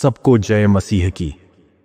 सबको जय मसीह की।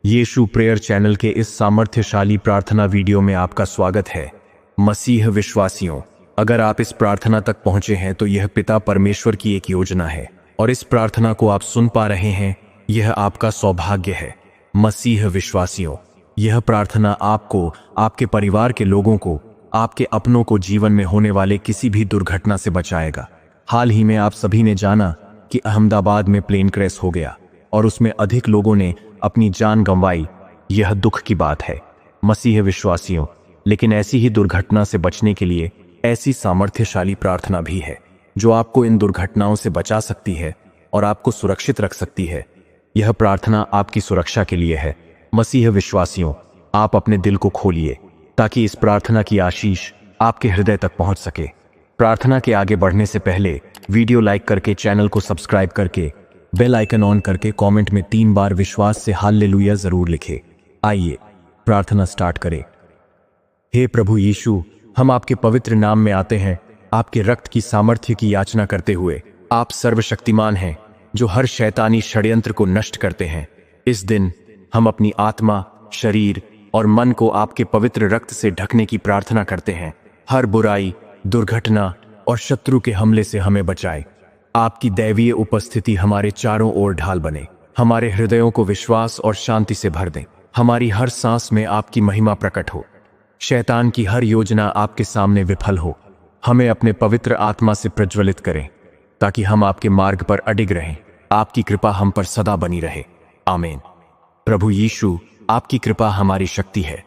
यीशु प्रेयर चैनल के इस सामर्थ्यशाली प्रार्थना वीडियो में आपका स्वागत है। मसीह विश्वासियों, अगर आप इस प्रार्थना तक पहुंचे हैं तो यह पिता परमेश्वर की एक योजना है और इस प्रार्थना को आप सुन पा रहे हैं, यह आपका सौभाग्य है। मसीह विश्वासियों, यह प्रार्थना आपको, आपके परिवार के लोगों को, आपके अपनों को जीवन में होने वाले किसी भी दुर्घटना से बचाएगा। हाल ही में आप सभी ने जाना कि अहमदाबाद में प्लेन क्रैश हो गया और उसमें अधिक लोगों ने अपनी जान गंवाई। यह दुख की बात है मसीह विश्वासियों, लेकिन ऐसी ही दुर्घटना से बचने के लिए ऐसी सामर्थ्यशाली प्रार्थना भी है जो आपको इन दुर्घटनाओं से बचा सकती है और आपको सुरक्षित रख सकती है। यह प्रार्थना आपकी सुरक्षा के लिए है। मसीह विश्वासियों, आप अपने दिल को खोलिए ताकि इस प्रार्थना की आशीष आपके हृदय तक पहुंच सके। प्रार्थना के आगे बढ़ने से पहले वीडियो लाइक करके, चैनल को सब्सक्राइब करके, बेल आइकन ऑन करके कमेंट में 3 बार विश्वास से हालेलुया जरूर लिखें। आइए प्रार्थना स्टार्ट करें। हे प्रभु यीशु, हम आपके पवित्र नाम में आते हैं, आपके रक्त की सामर्थ्य की याचना करते हुए। आप सर्वशक्तिमान हैं जो हर शैतानी षड्यंत्र को नष्ट करते हैं। इस दिन हम अपनी आत्मा, शरीर और मन को आपके पवित्र रक्त से ढकने की प्रार्थना करते हैं। हर बुराई, दुर्घटना और शत्रु के हमले से हमें बचाए। आपकी दैवीय उपस्थिति हमारे चारों ओर ढाल बने, हमारे हृदयों को विश्वास और शांति से भर दें। हमारी हर सांस में आपकी महिमा प्रकट हो, शैतान की हर योजना आपके सामने विफल हो। हमें अपने पवित्र आत्मा से प्रज्वलित करें ताकि हम आपके मार्ग पर अडिग रहें। आपकी कृपा हम पर सदा बनी रहे। आमीन। प्रभु यीशु, आपकी कृपा हमारी शक्ति है।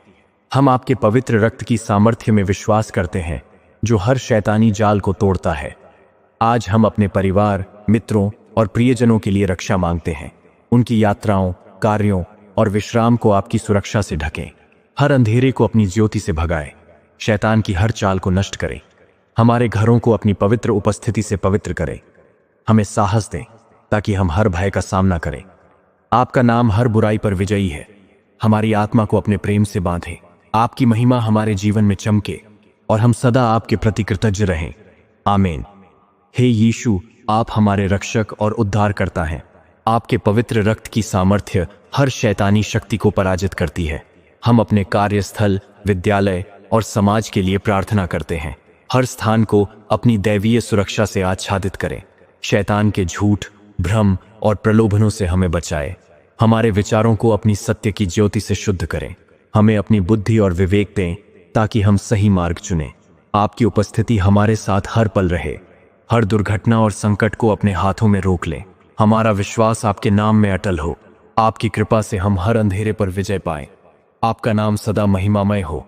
हम आपके पवित्र रक्त की सामर्थ्य में विश्वास करते हैं जो हर शैतानी जाल को तोड़ता है। आज हम अपने परिवार, मित्रों और प्रियजनों के लिए रक्षा मांगते हैं। उनकी यात्राओं, कार्यों और विश्राम को आपकी सुरक्षा से ढकें। हर अंधेरे को अपनी ज्योति से भगाएं, शैतान की हर चाल को नष्ट करें। हमारे घरों को अपनी पवित्र उपस्थिति से पवित्र करें। हमें साहस दें ताकि हम हर भय का सामना करें। आपका नाम हर बुराई पर विजयी है। हमारी आत्मा को अपने प्रेम से बांधें। आपकी महिमा हमारे जीवन में चमके और हम सदा आपके प्रति कृतज्ञ रहें। आमीन। हे यीशु, आप हमारे रक्षक और उद्धारकर्ता हैं। आपके पवित्र रक्त की सामर्थ्य हर शैतानी शक्ति को पराजित करती है। हम अपने कार्यस्थल, विद्यालय और समाज के लिए प्रार्थना करते हैं। हर स्थान को अपनी दैवीय सुरक्षा से आच्छादित करें। शैतान के झूठ, भ्रम और प्रलोभनों से हमें बचाए। हमारे विचारों को अपनी सत्य की ज्योति से शुद्ध करें। हमें अपनी बुद्धि और विवेक दें ताकि हम सही मार्ग चुनें। आपकी उपस्थिति हमारे साथ हर पल रहे। हर दुर्घटना और संकट को अपने हाथों में रोक लें। हमारा विश्वास आपके नाम में अटल हो। आपकी कृपा से हम हर अंधेरे पर विजय पाएं। आपका नाम सदा महिमामय हो।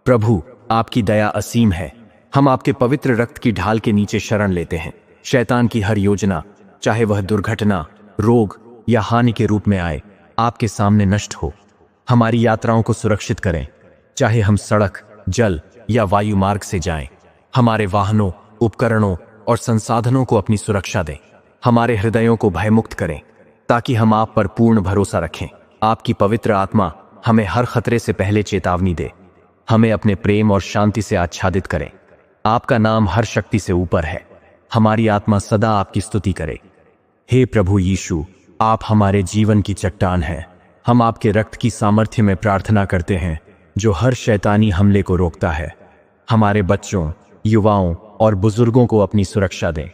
प्रभु, आपकी दया असीम है। हम आपके पवित्र रक्त की ढाल के नीचे शरण लेते हैं। शैतान की हर योजना, चाहे वह दुर्घटना, रोग या हानि के रूप में आए, आपके सामने नष्ट हो। हमारी यात्राओं को सुरक्षित करें, चाहे हम सड़क, जल या वायु मार्ग से जाएं। हमारे वाहनों, उपकरणों और संसाधनों को अपनी सुरक्षा दें। हमारे हृदयों को भयमुक्त करें ताकि हम आप पर पूर्ण भरोसा रखें। आपकी पवित्र आत्मा हमें हर खतरे से पहले चेतावनी दे। हमें अपने प्रेम और शांति से आच्छादित करें। आपका नाम हर शक्ति से ऊपर है। हमारी आत्मा सदा आपकी स्तुति करे। हे प्रभु यीशु, आप हमारे जीवन की चट्टान हैं। हम आपके रक्त की सामर्थ्य में प्रार्थना करते हैं जो हर शैतानी हमले को रोकता है। हमारे बच्चों, युवाओं और बुजुर्गों को अपनी सुरक्षा दें।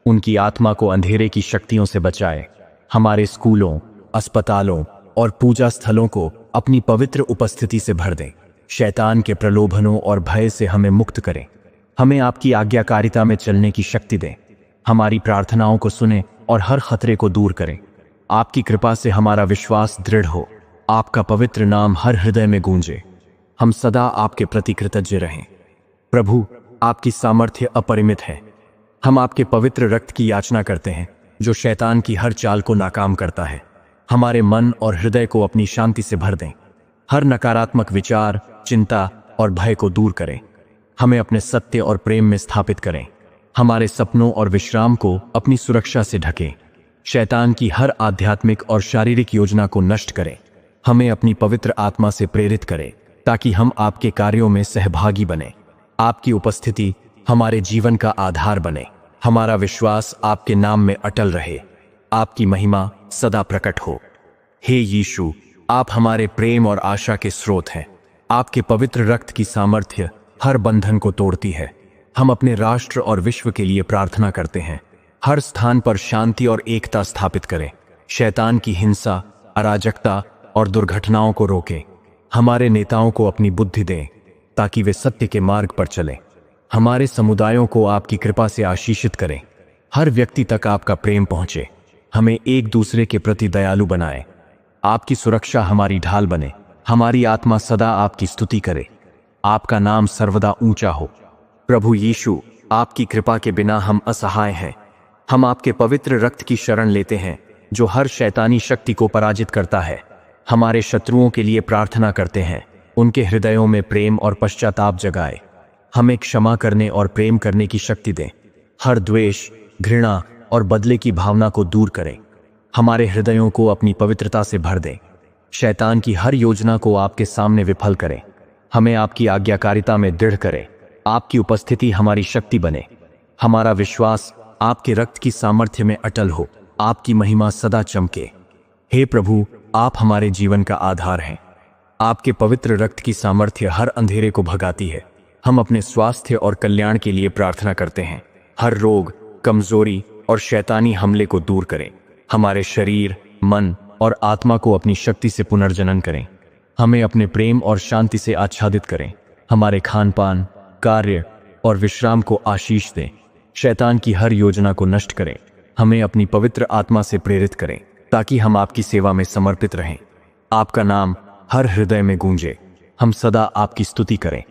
उनकी आत्मा को अंधेरे की शक्तियों से बचाएं। हमारे स्कूलों, अस्पतालों और पूजा स्थलों को अपनी पवित्र उपस्थिति से भर दें। शैतान के प्रलोभनों और भय से हमें मुक्त करें। हमें आपकी आज्ञाकारिता में चलने की शक्ति दें। हमारी प्रार्थनाओं को सुनें और हर खतरे को दूर करें। आपकी कृपा से हमारा विश्वास दृढ़ हो। आपका पवित्र नाम हर हृदय में गूंजे। हम सदा आपके प्रति कृतज्ञ रहें। प्रभु, आपकी सामर्थ्य अपरिमित है। हम आपके पवित्र रक्त की याचना करते हैं जो शैतान की हर चाल को नाकाम करता है। हमारे मन और हृदय को अपनी शांति से भर दें। हर नकारात्मक विचार, चिंता और भय को दूर करें। हमें अपने सत्य और प्रेम में स्थापित करें। हमारे सपनों और विश्राम को अपनी सुरक्षा से ढकें। शैतान की हर आध्यात्मिक और शारीरिक योजना को नष्ट करें। हमें अपनी पवित्र आत्मा से प्रेरित करें ताकि हम आपके कार्यों में सहभागी बने। आपकी उपस्थिति हमारे जीवन का आधार बने। हमारा विश्वास आपके नाम में अटल रहे। आपकी महिमा सदा प्रकट हो। हे यीशु, आप हमारे प्रेम और आशा के स्रोत हैं। आपके पवित्र रक्त की सामर्थ्य हर बंधन को तोड़ती है। हम अपने राष्ट्र और विश्व के लिए प्रार्थना करते हैं। हर स्थान पर शांति और एकता स्थापित करें। शैतान की हिंसा, अराजकता और दुर्घटनाओं को रोकें। हमारे नेताओं को अपनी बुद्धि दें ताकि वे सत्य के मार्ग पर चलें। हमारे समुदायों को आपकी कृपा से आशीषित करें। हर व्यक्ति तक आपका प्रेम पहुंचे। हमें एक दूसरे के प्रति दयालु बनाएं। आपकी सुरक्षा हमारी ढाल बने। हमारी आत्मा सदा आपकी स्तुति करे। आपका नाम सर्वदा ऊंचा हो। प्रभु यीशु, आपकी कृपा के बिना हम असहाय हैं। हम आपके पवित्र रक्त की शरण लेते हैं जो हर शैतानी शक्ति को पराजित करता है। हमारे शत्रुओं के लिए प्रार्थना करते हैं। उनके हृदयों में प्रेम और पश्चाताप जगाए। हमें क्षमा करने और प्रेम करने की शक्ति दें। हर द्वेष, घृणा और बदले की भावना को दूर करें। हमारे हृदयों को अपनी पवित्रता से भर दें। शैतान की हर योजना को आपके सामने विफल करें। हमें आपकी आज्ञाकारिता में दृढ़ करें। आपकी उपस्थिति हमारी शक्ति बने। हमारा विश्वास आपके रक्त की सामर्थ्य में अटल हो। आपकी महिमा सदा चमके। हे प्रभु, आप हमारे जीवन का आधार हैं। आपके पवित्र रक्त की सामर्थ्य हर अंधेरे को भगाती है। हम अपने स्वास्थ्य और कल्याण के लिए प्रार्थना करते हैं। हर रोग, कमजोरी और शैतानी हमले को दूर करें। हमारे शरीर, मन और आत्मा को अपनी शक्ति से पुनर्जनन करें। हमें अपने प्रेम और शांति से आच्छादित करें। हमारे खान पान, कार्य और विश्राम को आशीष दें। शैतान की हर योजना को नष्ट करें। हमें अपनी पवित्र आत्मा से प्रेरित करें ताकि हम आपकी सेवा में समर्पित रहें। आपका नाम हर हृदय में गूंजे। हम सदा आपकी स्तुति करें।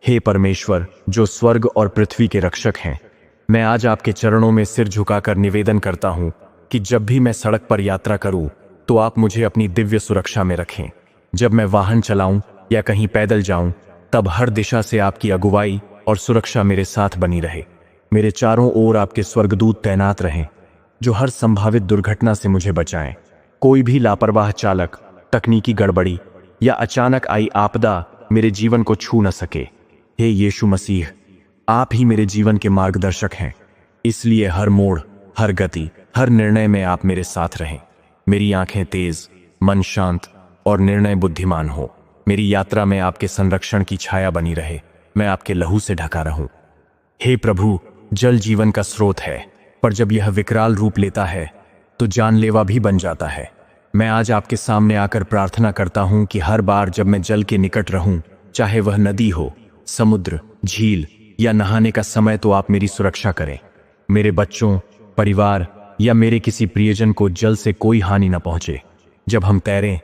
हे परमेश्वर, जो स्वर्ग और पृथ्वी के रक्षक हैं, मैं आज आपके चरणों में सिर झुकाकर निवेदन करता हूं कि जब भी मैं सड़क पर यात्रा करूं तो आप मुझे अपनी दिव्य सुरक्षा में रखें। जब मैं वाहन चलाऊं या कहीं पैदल जाऊं, तब हर दिशा से आपकी अगुवाई और सुरक्षा मेरे साथ बनी रहे। मेरे चारों ओर आपके स्वर्गदूत तैनात रहें जो हर संभावित दुर्घटना से मुझे बचाएं। कोई भी लापरवाह चालक, तकनीकी गड़बड़ी या अचानक आई आपदा मेरे जीवन को छू न सके। हे यीशु मसीह, आप ही मेरे जीवन के मार्गदर्शक हैं, इसलिए हर मोड़, हर गति, हर निर्णय में आप मेरे साथ रहें। मेरी आंखें तेज, मन शांत और निर्णय बुद्धिमान हो। मेरी यात्रा में आपके संरक्षण की छाया बनी रहे। मैं आपके लहू से ढका रहूं। हे प्रभु, जल जीवन का स्रोत है, पर जब यह विकराल रूप लेता है तो जानलेवा भी बन जाता है। मैं आज आपके सामने आकर प्रार्थना करता हूं कि हर बार जब मैं जल के निकट रहूं, चाहे वह नदी हो, समुद्र, झील या नहाने का समय, तो आप मेरी सुरक्षा करें। मेरे बच्चों, परिवार या मेरे किसी प्रियजन को जल से कोई हानि न पहुंचे। जब हम तैरें,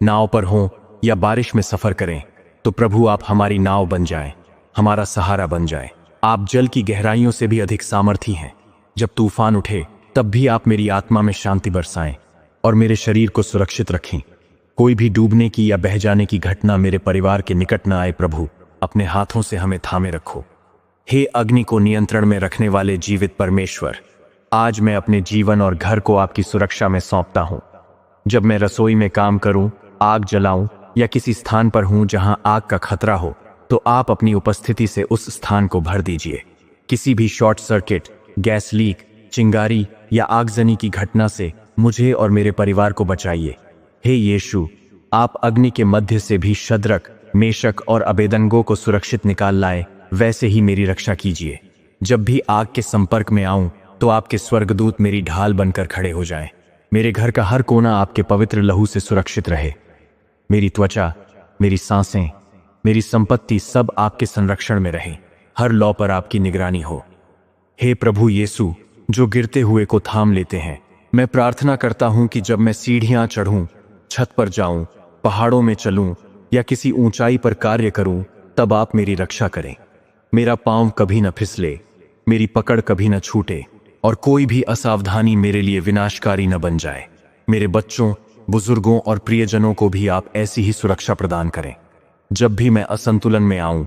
नाव पर हों या बारिश में सफर करें, तो प्रभु आप हमारी नाव बन जाएं, हमारा सहारा बन जाएं। आप जल की गहराइयों से भी अधिक सामर्थी हैं। जब तूफान उठे, तब भी आप मेरी आत्मा में शांति बरसाएं और मेरे शरीर को सुरक्षित रखें। कोई भी डूबने की या बह जाने की घटना मेरे परिवार के निकट न आए। प्रभु, अपने हाथों से हमें थामे रखो। हे अग्नि को नियंत्रण में रखने वाले जीवित परमेश्वर, आज मैं अपने जीवन और घर को आपकी सुरक्षा में सौंपता हूं। जब मैं रसोई में काम करूं, आग जलाऊं या किसी स्थान पर हूं जहां आग का खतरा हो, तो आप अपनी उपस्थिति से उस स्थान को भर दीजिए। किसी भी शॉर्ट सर्किट, गैस लीक, चिंगारी या आगजनी की घटना से मुझे और मेरे परिवार को बचाइए। हे यीशु, आप अग्नि के मध्य से भी शद्रक, मेशक और अबेदनगो को सुरक्षित निकाल लाए, वैसे ही मेरी रक्षा कीजिए। जब भी आग के संपर्क में आऊं, तो आपके स्वर्गदूत मेरी ढाल बनकर खड़े हो जाएं। मेरे घर का हर कोना आपके पवित्र लहू से सुरक्षित रहे। मेरी त्वचा, मेरी सांसें, मेरी संपत्ति सब आपके संरक्षण में रहे। हर लौ पर आपकी निगरानी हो। हे प्रभु यीशु, जो गिरते हुए को थाम लेते हैं, मैं प्रार्थना करता हूं कि जब मैं सीढ़ियां चढ़ूं, छत पर जाऊं, पहाड़ों में चलूं या किसी ऊंचाई पर कार्य करूं, तब आप मेरी रक्षा करें। मेरा पांव कभी न फिसले, मेरी पकड़ कभी न छूटे और कोई भी असावधानी मेरे लिए विनाशकारी न बन जाए। मेरे बच्चों, बुजुर्गों और प्रियजनों को भी आप ऐसी ही सुरक्षा प्रदान करें। जब भी मैं असंतुलन में आऊं,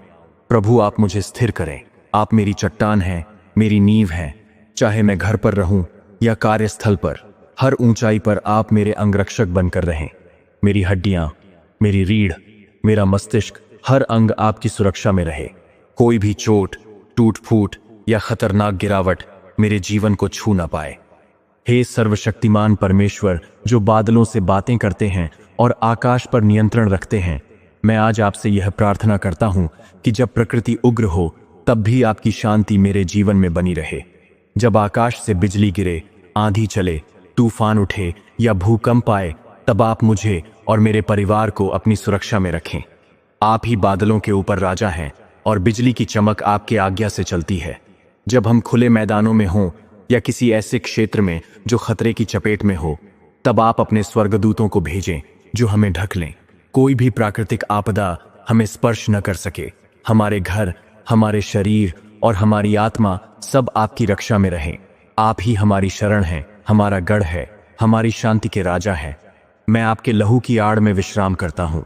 प्रभु आप मुझे स्थिर करें। आप मेरी चट्टान हैं, मेरी नींव हैं। चाहे मैं घर पर रहूं या कार्यस्थल पर, हर ऊंचाई पर आप मेरे अंगरक्षक बनकर रहें। मेरी हड्डियां, मेरी रीढ़, मेरा मस्तिष्क, हर अंग आपकी सुरक्षा में रहे। कोई भी चोट, टूट फूट या खतरनाक गिरावट मेरे जीवन को छू न पाए। हे सर्वशक्तिमान परमेश्वर, जो बादलों से बातें करते हैं और आकाश पर नियंत्रण रखते हैं, मैं आज आपसे यह प्रार्थना करता हूं कि जब प्रकृति उग्र हो तब भी आपकी शांति मेरे जीवन में बनी रहे। जब आकाश से बिजली गिरे, आंधी चले, तूफान उठे या भूकंप आए, तब आप मुझे और मेरे परिवार को अपनी सुरक्षा में रखें। आप ही बादलों के ऊपर राजा हैं और बिजली की चमक आपके आज्ञा से चलती है। जब हम खुले मैदानों में हों या किसी ऐसे क्षेत्र में जो खतरे की चपेट में हो, तब आप अपने स्वर्गदूतों को भेजें जो हमें ढक लें। कोई भी प्राकृतिक आपदा हमें स्पर्श न कर सके। हमारे घर, हमारे शरीर और हमारी आत्मा सब आपकी रक्षा में रहें। आप ही हमारी शरण हैं, हमारा गढ़ है, हमारी शांति के राजा हैं। मैं आपके लहू की आड़ में विश्राम करता हूँ।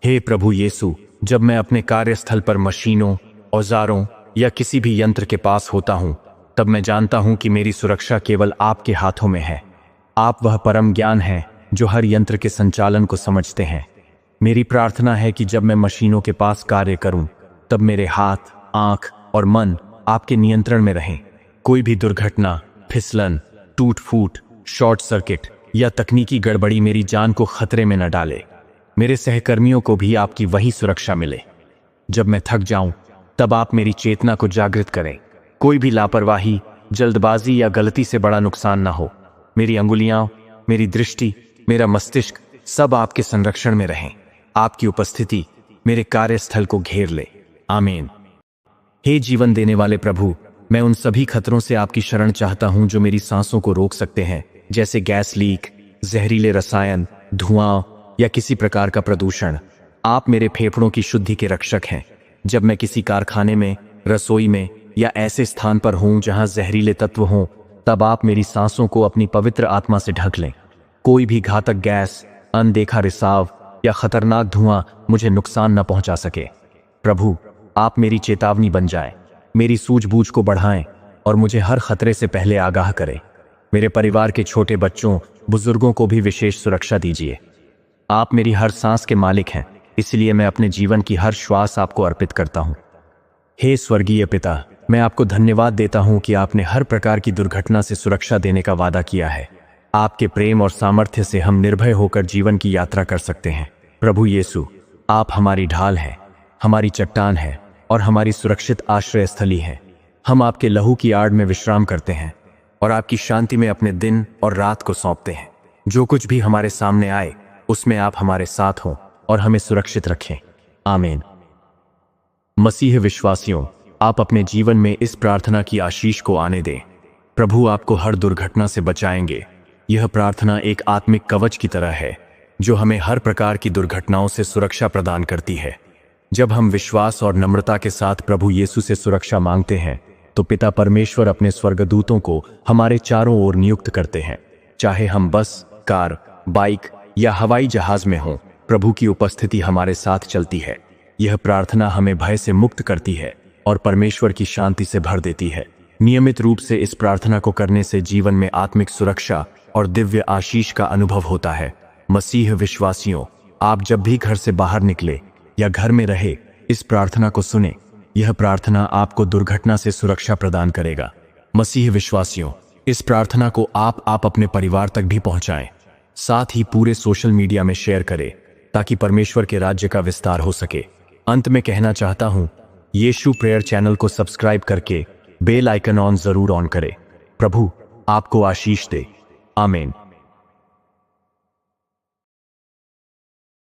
हे प्रभु यीशु, जब मैं अपने कार्यस्थल पर मशीनों, औजारों या किसी भी यंत्र के पास होता हूँ, तब मैं जानता हूँ कि मेरी सुरक्षा केवल आपके हाथों में है। आप वह परम ज्ञान हैं जो हर यंत्र के संचालन को समझते हैं। मेरी प्रार्थना है कि जब मैं मशीनों के पास कार्य करूं, तब मेरे हाथ, आंख और मन आपके नियंत्रण में रहें। कोई भी दुर्घटना, फिसलन, टूट फूट, शॉर्ट सर्किट या तकनीकी गड़बड़ी मेरी जान को खतरे में न डाले। मेरे सहकर्मियों को भी आपकी वही सुरक्षा मिले। जब मैं थक जाऊं, तब आप मेरी चेतना को जागृत करें। कोई भी लापरवाही, जल्दबाजी या गलती से बड़ा नुकसान ना हो। मेरी अंगुलियां, मेरी दृष्टि, मेरा मस्तिष्क सब आपके संरक्षण में रहें। आपकी उपस्थिति मेरे कार्यस्थल को घेर ले। आमीन। हे जीवन देने वाले प्रभु, मैं उन सभी खतरों से आपकी शरण चाहता हूं जो मेरी सांसों को रोक सकते हैं, जैसे गैस लीक, जहरीले रसायन, धुआं या किसी प्रकार का प्रदूषण। आप मेरे फेफड़ों की शुद्धि के रक्षक हैं। जब मैं किसी कारखाने में, रसोई में या ऐसे स्थान पर हूं जहां जहरीले तत्व हों, तब आप मेरी सांसों को अपनी पवित्र आत्मा से ढक लें। कोई भी घातक गैस, अनदेखा रिसाव या खतरनाक धुआं मुझे नुकसान न पहुंचा सके। प्रभु, आप मेरी चेतावनी बन जाएं, मेरी सूझबूझ को बढ़ाएं और मुझे हर खतरे से पहले आगाह करें। मेरे परिवार के छोटे बच्चों, बुजुर्गों को भी विशेष सुरक्षा दीजिए। आप मेरी हर सांस के मालिक हैं, इसलिए मैं अपने जीवन की हर श्वास आपको अर्पित करता हूं। हे स्वर्गीय पिता, मैं आपको धन्यवाद देता हूं कि आपने हर प्रकार की दुर्घटना से सुरक्षा देने का वादा किया है। आपके प्रेम और सामर्थ्य से हम निर्भय होकर जीवन की यात्रा कर सकते हैं। प्रभु यीशु, आप हमारी ढाल हैं, हमारी चट्टान है और हमारी सुरक्षित आश्रय स्थली है। हम आपके लहू की आड़ में विश्राम करते हैं और आपकी शांति में अपने दिन और रात को सौंपते हैं। जो कुछ भी हमारे सामने आए, उसमें आप हमारे साथ हों और हमें सुरक्षित रखें। आमीन। मसीह विश्वासियों, आप अपने जीवन में इस प्रार्थना की आशीष को आने दें। प्रभु आपको हर दुर्घटना से बचाएंगे। यह प्रार्थना एक आत्मिक कवच की तरह है जो हमें हर प्रकार की दुर्घटनाओं से सुरक्षा प्रदान करती है। जब हम विश्वास और नम्रता के साथ प्रभु यीशु से सुरक्षा मांगते हैं, तो पिता परमेश्वर अपने स्वर्गदूतों को हमारे चारों ओर नियुक्त करते हैं। चाहे हम बस, कार, बाइक या हवाई जहाज में हों, प्रभु की उपस्थिति हमारे साथ चलती है। यह प्रार्थना हमें भय से मुक्त करती है और परमेश्वर की शांति से भर देती है। नियमित रूप से इस प्रार्थना को करने से जीवन में आत्मिक सुरक्षा और दिव्य आशीष का अनुभव होता है। मसीह विश्वासियों, आप जब भी घर से बाहर निकले या घर में रहे, इस प्रार्थना को सुने। यह प्रार्थना आपको दुर्घटना से सुरक्षा प्रदान करेगा। मसीह विश्वासियों, इस प्रार्थना को आप अपने परिवार तक भी पहुंचाएं। साथ ही पूरे सोशल मीडिया में शेयर करें ताकि परमेश्वर के राज्य का विस्तार हो सके। अंत में कहना चाहता हूं, यीशु प्रेयर चैनल को सब्सक्राइब करके बेल आइकन जरूर ऑन करें। प्रभु आपको आशीष दे। आमीन।